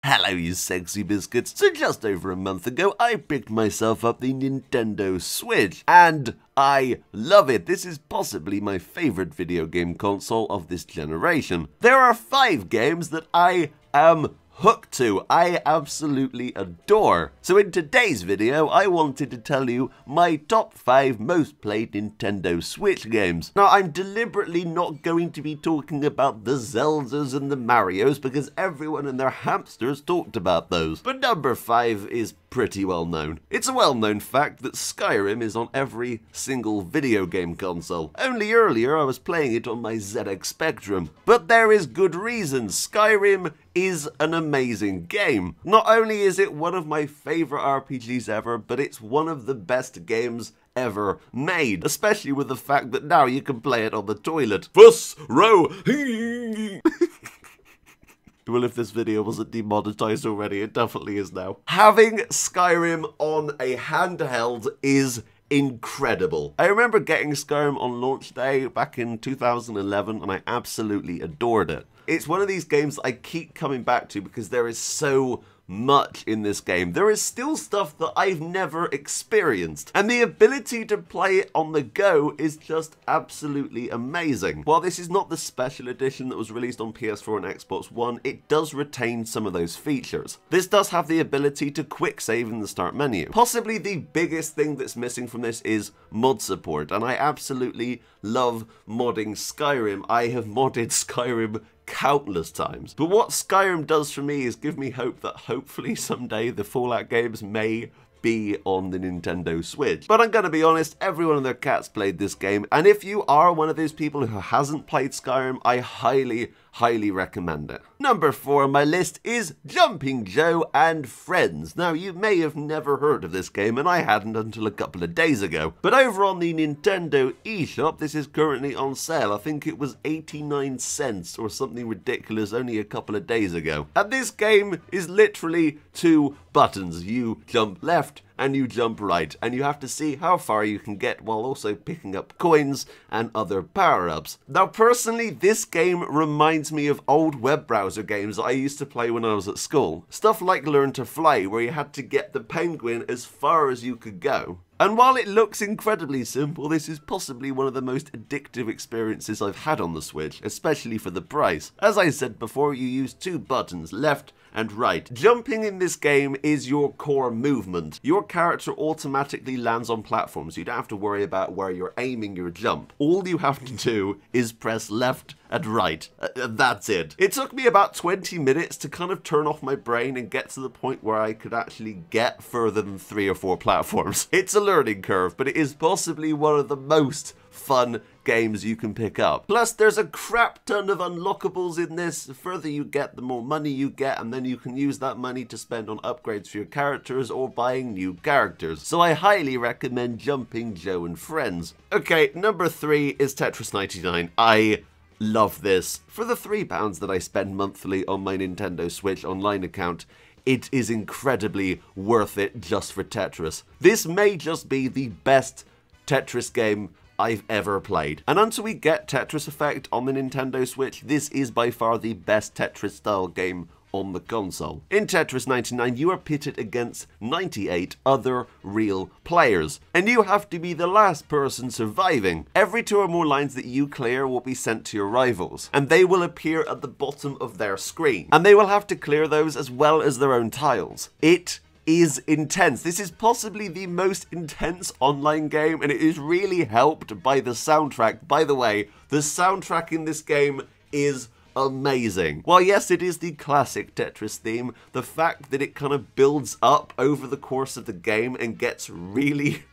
Hello you sexy biscuits. So just over a month ago I picked myself up the Nintendo Switch and I love it. This is possibly my favorite video game console of this generation. There are 5 games that I am hooked to, I absolutely adore. So in today's video, I wanted to tell you my top 5 most played Nintendo Switch games. Now, I'm deliberately not going to be talking about the Zeldas and the Marios because everyone and their hamsters talked about those. But number 5 is pretty well known. It's a well-known fact that Skyrim is on every single video game console. Only earlier I was playing it on my ZX Spectrum. But there is good reason. Skyrim is an amazing game. Not only is it one of my favorite RPGs ever, but it's one of the best games ever made, especially with the fact that now you can play it on the toilet. Fuss, row, well, if this video wasn't demonetized already, it definitely is now. Having Skyrim on a handheld is incredible. I remember getting Skyrim on launch day back in 2011 and I absolutely adored it. It's one of these games I keep coming back to because there is so much in this game. There is still stuff that I've never experienced, and the ability to play it on the go is just absolutely amazing. While this is not the special edition that was released on PS4 and Xbox One, it does retain some of those features. This does have the ability to quick save in the start menu. Possibly the biggest thing that's missing from this is mod support, and I absolutely love modding Skyrim. I have modded Skyrim countless times. But what Skyrim does for me is give me hope that hopefully someday the Fallout games may be on the Nintendo Switch. But I'm gonna be honest, everyone and their cats played this game, and if you are one of those people who hasn't played Skyrim, I highly recommend it. Number 4 on my list is Jumping Joe and Friends. Now, you may have never heard of this game, and I hadn't until a couple of days ago. But over on the Nintendo eShop, this is currently on sale. I think it was 89 cents or something ridiculous only a couple of days ago. And this game is literally 2 buttons. You jump left and you jump right, and you have to see how far you can get while also picking up coins and other power-ups. Now personally, this game reminds me of old web browser games that I used to play when I was at school. Stuff like Learn to Fly, where you had to get the penguin as far as you could go. And while it looks incredibly simple, this is possibly one of the most addictive experiences I've had on the Switch, especially for the price. As I said before, you use 2 buttons, left and right. Jumping in this game is your core movement. Your character automatically lands on platforms. You don't have to worry about where you're aiming your jump. All you have to do is press left and right. That's it. It took me about 20 minutes to kind of turn off my brain and get to the point where I could actually get further than 3 or 4 platforms. It's a learning curve, but it is possibly one of the most fun games you can pick up. Plus, there's a crap ton of unlockables in this. The further you get, the more money you get, and then you can use that money to spend on upgrades for your characters or buying new characters. So I highly recommend Jumping Joe and Friends. Okay, number 3 is Tetris 99. I love this. For the £3 that I spend monthly on my Nintendo Switch online account, it is incredibly worth it just for Tetris. This may just be the best Tetris game I've ever played. And until we get Tetris Effect on the Nintendo Switch, this is by far the best Tetris style game on the console. In Tetris 99, you are pitted against 98 other real players, and you have to be the last person surviving. Every 2 or more lines that you clear will be sent to your rivals, and they will appear at the bottom of their screen, and they will have to clear those as well as their own tiles. It is intense. This is possibly the most intense online game, and it is really helped by the soundtrack. By the way, the soundtrack in this game is amazing. While yes, it is the classic Tetris theme, the fact that it kind of builds up over the course of the game and gets really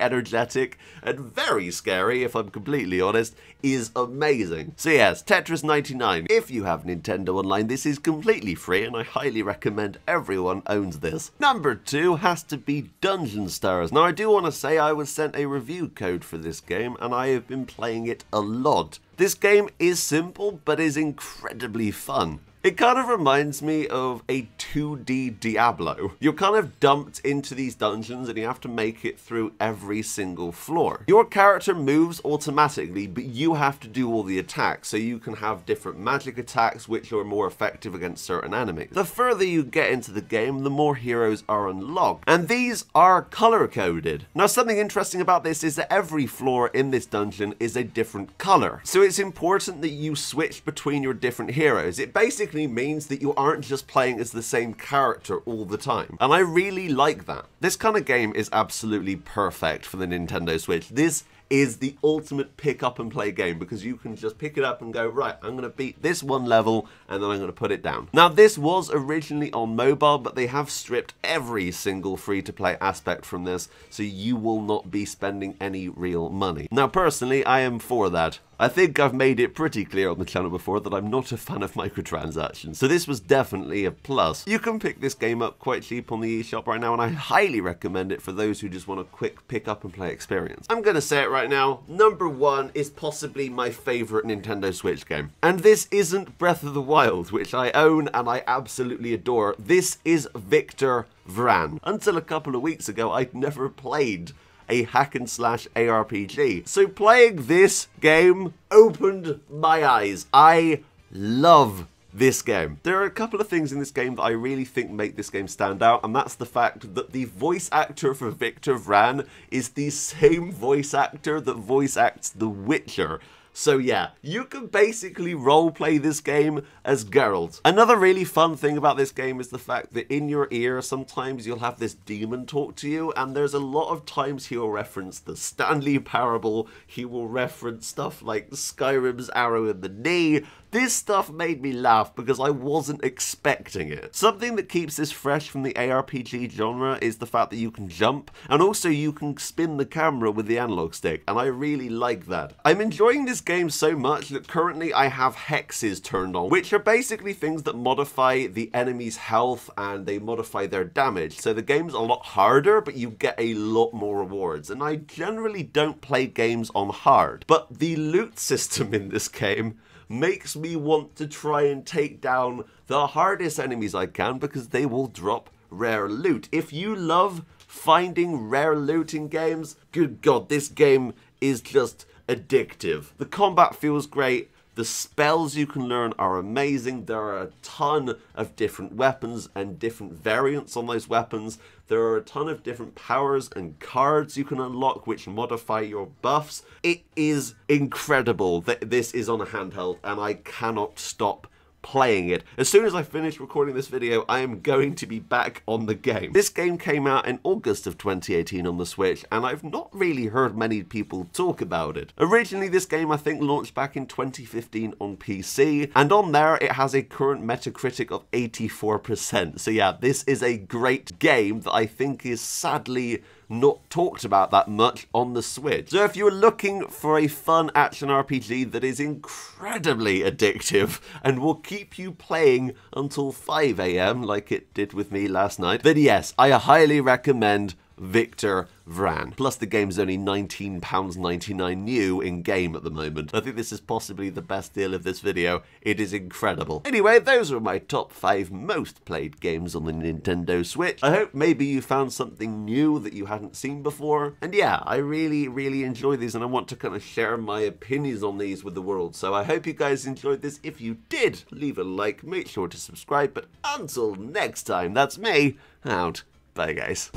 energetic and very scary, if I'm completely honest, is amazing. So yes, Tetris 99. If you have Nintendo Online, this is completely free and I highly recommend everyone owns this. Number 2 has to be Dungeon Stars. Now I do want to say I was sent a review code for this game and I have been playing it a lot. This game is simple, but is incredibly fun. It kind of reminds me of a 2D Diablo. You're kind of dumped into these dungeons and you have to make it through every single floor. Your character moves automatically, but you have to do all the attacks, so you can have different magic attacks which are more effective against certain enemies. The further you get into the game, the more heroes are unlocked, and these are color-coded. Now, something interesting about this is that every floor in this dungeon is a different color, so it's important that you switch between your different heroes. It basically means that you aren't just playing as the same character all the time, and I really like that. This kind of game is absolutely perfect for the Nintendo Switch. This is the ultimate pick up and play game because you can just pick it up and go, right, I'm going to beat this one level and then I'm going to put it down. Now, this was originally on mobile, but they have stripped every single free-to-play aspect from this, so you will not be spending any real money. Now, personally, I am for that. I think I've made it pretty clear on the channel before that I'm not a fan of microtransactions, so this was definitely a plus. You can pick this game up quite cheap on the eShop right now, and I highly recommend it for those who just want a quick pick up and play experience. I'm gonna say it right now, number one is possibly my favorite Nintendo Switch game. And this isn't Breath of the Wild, which I own and I absolutely adore. This is Victor Vran. Until a couple of weeks ago, I'd never played a hack and slash ARPG. So playing this game opened my eyes. I love this game. There are a couple of things in this game that I really think make this game stand out, and that's the fact that the voice actor for Victor Vran is the same voice actor that voice acts The Witcher. So yeah, you can basically roleplay this game as Geralt. Another really fun thing about this game is the fact that in your ear, sometimes you'll have this demon talk to you, and there's a lot of times he will reference the Stanley Parable, he will reference stuff like Skyrim's Arrow in the Knee. This stuff made me laugh because I wasn't expecting it. Something that keeps this fresh from the ARPG genre is the fact that you can jump, and also you can spin the camera with the analog stick, and I really like that. I'm enjoying this game so much that currently I have hexes turned on, which are basically things that modify the enemy's health and they modify their damage. So the game's a lot harder, but you get a lot more rewards, and I generally don't play games on hard. But the loot system in this game makes me want to try and take down the hardest enemies I can because they will drop rare loot. If you love finding rare loot in games, good God, this game is just addictive. The combat feels great. The spells you can learn are amazing. There are a ton of different weapons and different variants on those weapons. There are a ton of different powers and cards you can unlock which modify your buffs. It is incredible that this is on a handheld, and I cannot stop playing it. As soon as I finish recording this video, I am going to be back on the game. This game came out in August of 2018 on the Switch, and I've not really heard many people talk about it. Originally, this game I think launched back in 2015 on PC, and on there it has a current Metacritic of 84%. So yeah, this is a great game that I think is sadly not talked about that much on the Switch. So if you're looking for a fun action RPG that is incredibly addictive and will keep you playing until 5 AM like it did with me last night, then yes, I highly recommend Victor Vran. Plus the game's only £19.99 new in game at the moment. I think this is possibly the best deal of this video. It is incredible. Anyway, those are my top 5 most played games on the Nintendo Switch. I hope maybe you found something new that you hadn't seen before. And yeah, I really enjoy these, and I want to kind of share my opinions on these with the world. So I hope you guys enjoyed this. If you did, leave a like, make sure to subscribe. But until next time, that's me out. Bye guys.